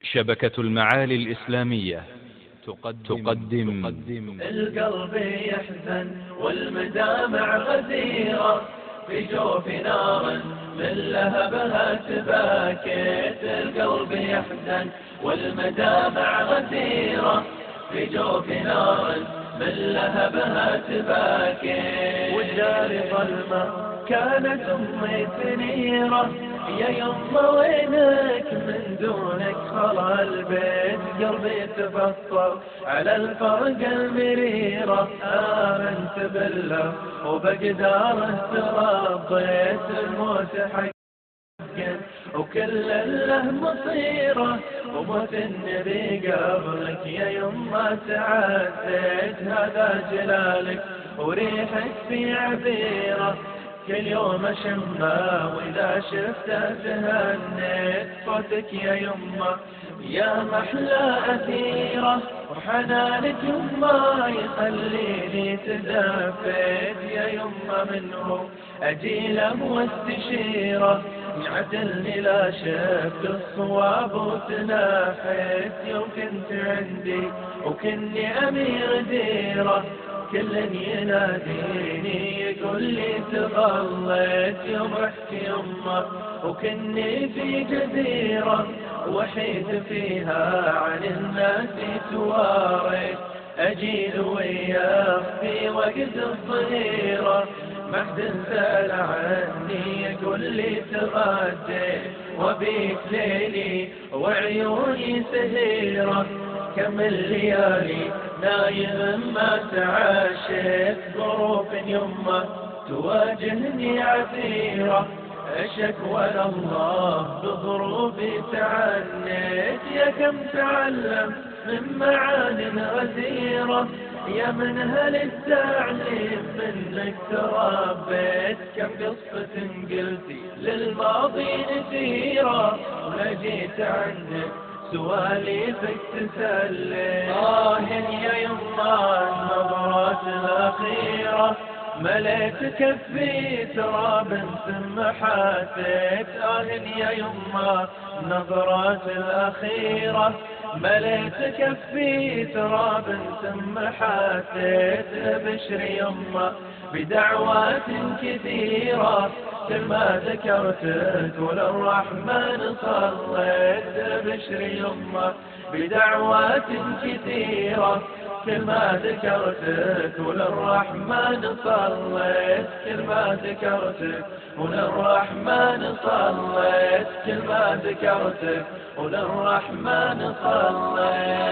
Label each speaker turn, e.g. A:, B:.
A: شبكة المعالي الإسلامية تقدم
B: القلب يحزن والمدامع غزيرة في جوف نار من لهبها تباكت. القلب يحزن والمدامع غزيرة في جوف نار من لهبها تباكت. والدار ظلمة كانت أمي سنيرة، يا يما وينك من دونك خلا البيت. قلبي تفطر على الفرق المريرة، آمنت بالله وبقداره ترضيت. الموت حق وكل له مصيره، وموت النبي قبلك يا يما تعديت. هذا جلالك وريحك في عبيره، كل يوم اشمه واذا شفته تهنيت. صوتك يا يما يا محلى أثيرة، وحنانك يما يخليني تدفيت. يا يما منه أجيله واستشيره، يعدلني لا شفت الصواب وتنافيت. يوم كنت عندي وكني أمير ديره، كل يناديني يقول لي تغليت. يوم رحت يمه وكني في جزيرة، وحيد فيها عن الناس تواريت. أجيل وياه في وقت الظهيرة، ما حد سأل عني يقول لي تغديت. وبيت ليلي وعيوني سهيرة، كم الليالي نايم ما تعاشيت. ظروف يمه تواجهني عثيرة، شكوى الله بظروفي تعنيت. يا كم تعلم من معان غزيرة، يا منهل التعليم منك تربيت. كم قصة قلتي للماضي نسيرة، ولجيت عنك سواليفك تسلي. يا يما النظرات الأخيرة، مليت كفي تراب ثم حاتيت. يا يما النظرات الأخيرة، مليت كفي تراب ثم حاتيت. بشر يما بدعوات كثيرة، كل ما ذكرتك وللرحمن صليت. بشر يما بدعوات كثيرة، كل ما ذكرتك وللرحمن صليت. كل ما ذكرتك وللرحمن صليت. كل ما ذكرتك وللرحمن صليت.